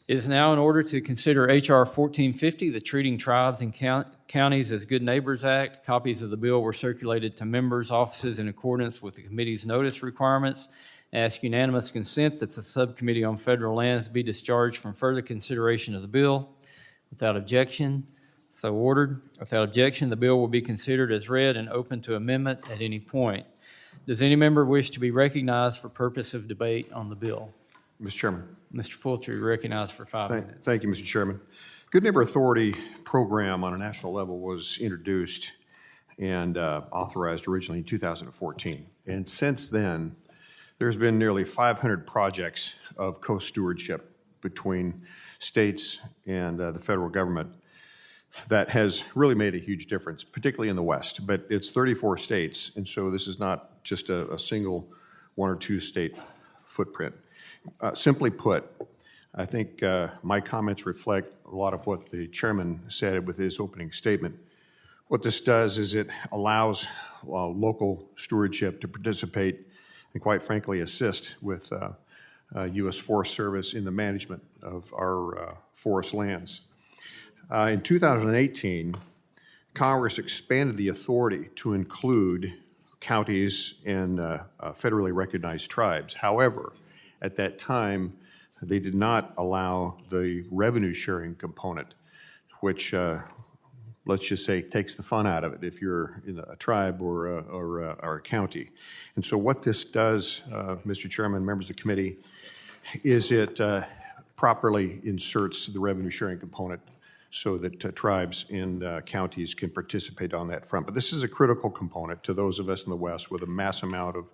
It is now in order to consider H.R. 1450, the Treating Tribes and Counties as Good Neighbors Act. Copies of the bill were circulated to members' offices in accordance with the committee's notice requirements. I ask unanimous consent that the Subcommittee on Federal Lands be discharged from further consideration of the bill. Without objection, so ordered. Without objection, the bill will be considered as read and open to amendment at any point. Does any member wish to be recognized for purpose of debate on the bill? Mr. Chairman. Mr. Fulcher, you're recognized for 5 minutes. Thank you, Mr. Chairman. Good Neighbor Authority program on a national level was introduced and authorized originally in 2014. And since then, there's been nearly 500 projects of co-stewardship between states and the federal government that has really made a huge difference, particularly in the West. But it's 34 states, and so this is not just a single one or two state footprint. Simply put, I think my comments reflect a lot of what the chairman said with his opening statement. What this does is it allows local stewardship to participate and, quite frankly, assist with U.S. Forest Service in the management of our forest lands. In 2018, Congress expanded the authority to include counties and federally recognized tribes. However, at that time, they did not allow the revenue sharing component, which, let's just say, takes the fun out of it if you're in a tribe or a county. And so what this does, Mr. Chairman, members of the committee, is it properly inserts the revenue sharing component so that tribes and counties can participate on that front. But this is a critical component to those of us in the West with a mass amount of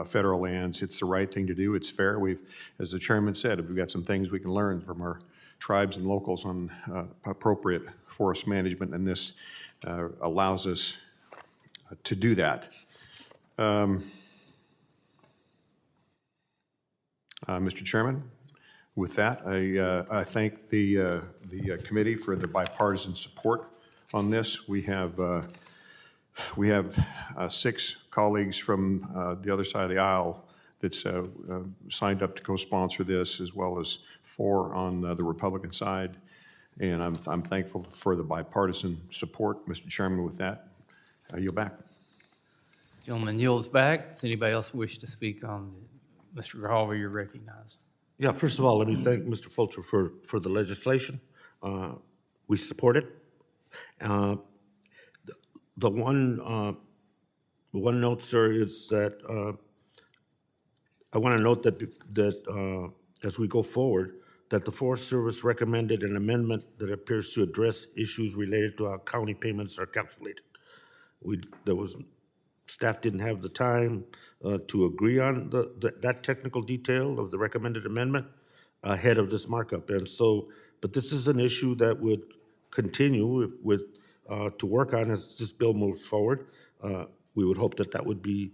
federal lands. It's the right thing to do. It's fair. We've, as the chairman said, we've got some things we can learn from our tribes and locals on appropriate forest management, and this allows us to do that. Mr. Chairman, with that, I thank the committee for the bipartisan support on this. We have 6 colleagues from the other side of the aisle that's signed up to co-sponsor this, as well as 4 on the Republican side. And I'm thankful for the bipartisan support. Mr. Chairman, with that, I yield back. Gentleman yields back. Does anybody else wish to speak on Mr. Grijalva? You're recognized. Yeah, first of all, let me thank Mr. Fulcher for the legislation. We support it. The one note, sir, is that I want to note that as we go forward, that the Forest Service recommended an amendment that appears to address issues related to how county payments are calculated. Staff didn't have the time to agree on that technical detail of the recommended amendment ahead of this markup, and so. But this is an issue that would continue to work on as this bill moves forward. We would hope that would be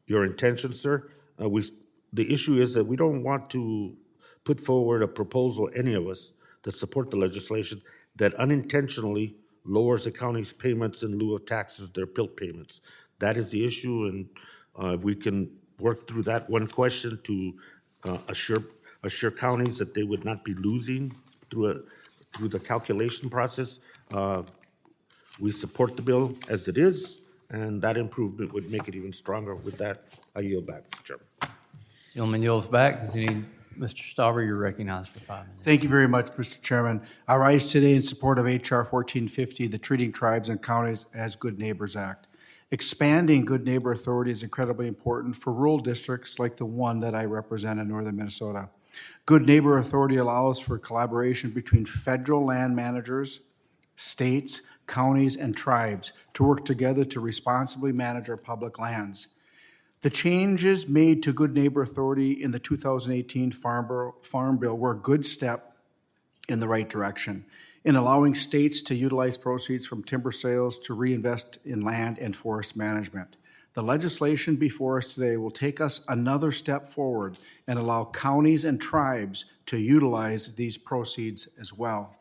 your intention, sir. The issue is that we don't want to put forward a proposal, any of us, that support the legislation that unintentionally lowers the county's payments in lieu of taxes, their PILT payments. That is the issue, and if we can work through that one question to assure counties that they would not be losing through the calculation process. We support the bill as it is, and that improvement would make it even stronger. With that, I yield back, Mr. Chairman. Gentleman yields back. Mr. Stauber, you're recognized for 5 minutes. Thank you very much, Mr. Chairman. I rise today in support of H.R. 1450, the Treating Tribes and Counties as Good Neighbors Act. Expanding Good Neighbor Authority is incredibly important for rural districts like the one that I represent in northern Minnesota. Good Neighbor Authority allows for collaboration between federal land managers, states, counties, and tribes to work together to responsibly manage our public lands. The changes made to Good Neighbor Authority in the 2018 Farm Bill were a good step in the right direction in allowing states to utilize proceeds from timber sales to reinvest in land and forest management. The legislation before us today will take us another step forward and allow counties and tribes to utilize these proceeds as well.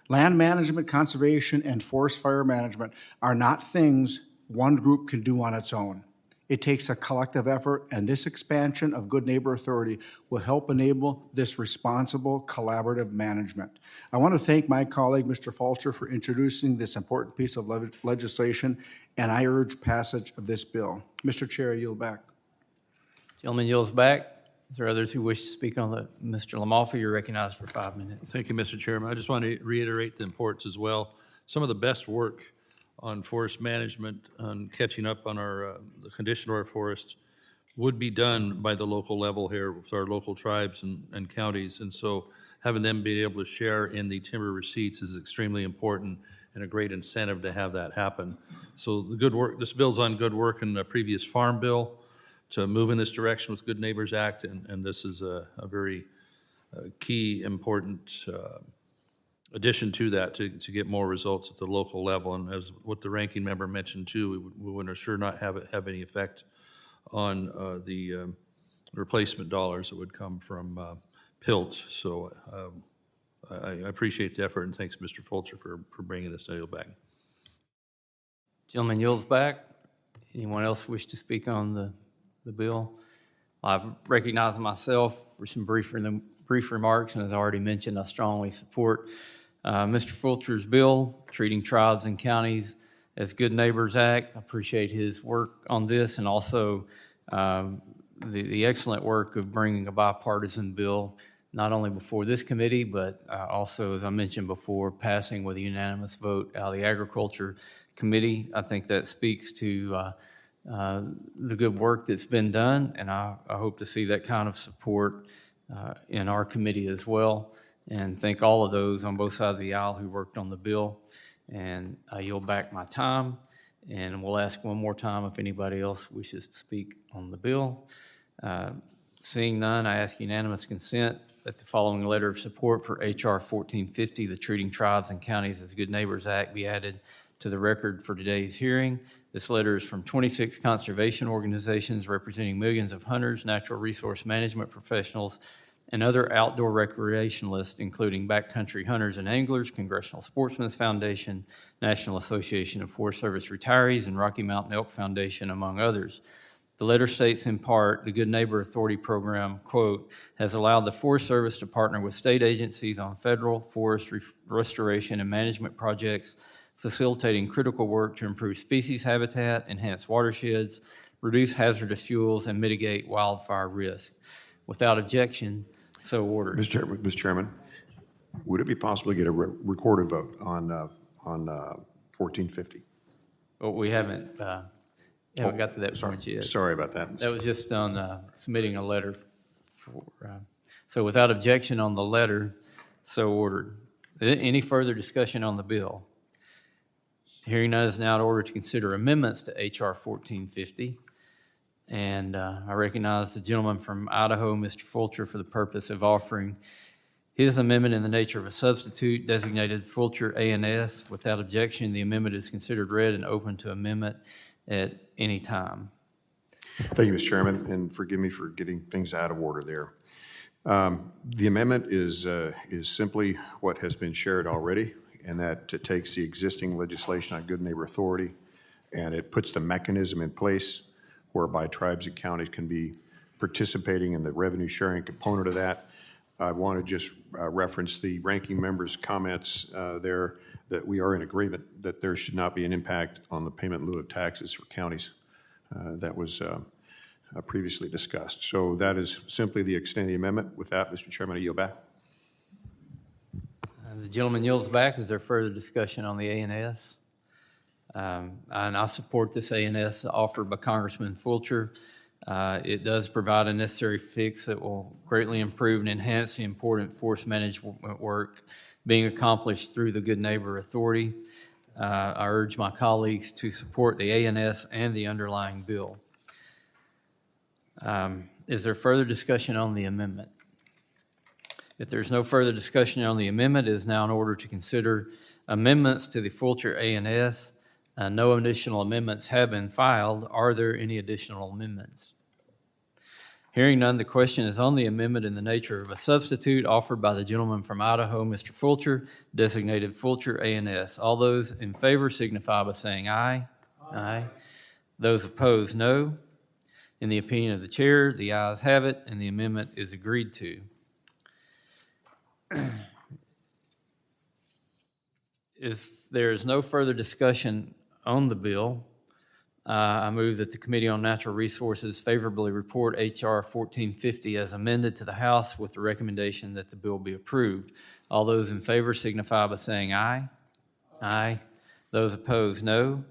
Land management, conservation, and forest fire management are not things one group can do on its own. It takes a collective effort, and this expansion of Good Neighbor Authority will help enable this responsible collaborative management. I want to thank my colleague, Mr. Fulcher, for introducing this important piece of legislation, and I urge passage of this bill. Mr. Chair, I yield back. Gentleman yields back. Is there others who wish to speak on the, Mr. Lamalfa, you're recognized for 5 minutes. Thank you, Mr. Chairman. I just want to reiterate the importance as well. Some of the best work on forest management, on catching up on our the condition of our forests, would be done by the local level here with our local tribes and counties. And so having them be able to share in the timber receipts is extremely important and a great incentive to have that happen. So the good work, this builds on good work in the previous farm bill to move in this direction with Good Neighbors Act, and this is a very key, important addition to that to get more results at the local level. And as what the ranking member mentioned too, we would sure not have it have any effect on the replacement dollars that would come from PILT. So I appreciate the effort, and thanks, Mr. Fulcher, for bringing this deal back. Gentleman yields back. Anyone else wish to speak on the bill? I recognize myself for some brief remarks, and as I already mentioned, I strongly support Mr. Fulcher's bill, treating tribes and counties as Good Neighbors Act. I appreciate his work on this, and also the excellent work of bringing a bipartisan bill, not only before this committee, but also, as I mentioned before, passing with a unanimous vote out of the Agriculture Committee. I think that speaks to the good work that's been done, and I hope to see that kind of support in our committee as well. And thank all of those on both sides of the aisle who worked on the bill. And I yield back my time, and we'll ask one more time if anybody else wishes to speak on the bill. Seeing none, I ask unanimous consent that the following letter of support for H.R. 1450, the Treating Tribes and Counties as Good Neighbors Act, be added to the record for today's hearing. This letter is from 26 conservation organizations representing millions of hunters, natural resource management professionals, and other outdoor recreationalists, including Backcountry Hunters and Anglers, Congressional Sportsmen's Foundation, National Association of Forest Service Retirees, and Rocky Mountain Elk Foundation, among others. The letter states in part, the Good Neighbor Authority program, quote, has allowed the Forest Service to partner with state agencies on federal forest restoration and management projects, facilitating critical work to improve species habitat, enhance watersheds, reduce hazardous fuels, and mitigate wildfire risk. Without objection, so ordered. Mr. Chairman, would it be possible to get a recorded vote on 1450? Well, we haven't got to that point yet. Sorry about that. That was just on submitting a letter. So without objection on the letter, so ordered. Any further discussion on the bill? Hearing none, is now in order to consider amendments to H.R. 1450. And I recognize the gentleman from Idaho, Mr. Fulcher, for the purpose of offering his amendment in the nature of a substitute designated Fulcher A&S. Without objection, the amendment is considered read and open to amendment at any time. Thank you, Mr. Chairman, and forgive me for getting things out of order there. The amendment is simply what has been shared already, and that it takes the existing legislation on Good Neighbor Authority, and it puts the mechanism in place whereby tribes and counties can be participating in the revenue sharing component of that. I want to just reference the ranking member's comments there that we are in agreement that there should not be an impact on the payment in lieu of taxes for counties. That was previously discussed. So that is simply the extent of the amendment. With that, Mr. Chairman, I yield back. The gentleman yields back. Is there further discussion on the A&S? And I support this A&S offered by Congressman Fulcher. It does provide a necessary fix that will greatly improve and enhance the important forest management work being accomplished through the Good Neighbor Authority. I urge my colleagues to support the A&S and the underlying bill. Is there further discussion on the amendment? If there's no further discussion on the amendment, it is now in order to consider amendments to the Fulcher A&S. No additional amendments have been filed. Are there any additional amendments? Hearing none, the question is on the amendment in the nature of a substitute offered by the gentleman from Idaho, Mr. Fulcher, designated Fulcher A&S. All those in favor signify by saying aye. Aye. Those opposed, no. In the opinion of the chair, the ayes have it, and the amendment is agreed to. If there is no further discussion on the bill, I move that the Committee on Natural Resources favorably report H.R. 1450 as amended to the House with the recommendation that the bill be approved. All those in favor signify by saying aye. Aye. Those opposed, no.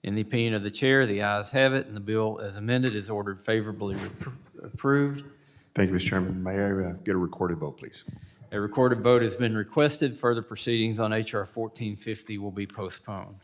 In the opinion of the chair, the ayes have it, and the bill as amended is ordered favorably approved. Thank you, Mr. Chairman. May I get a recorded vote, please? A recorded vote has been requested. Further proceedings on H.R. 1450 will be postponed.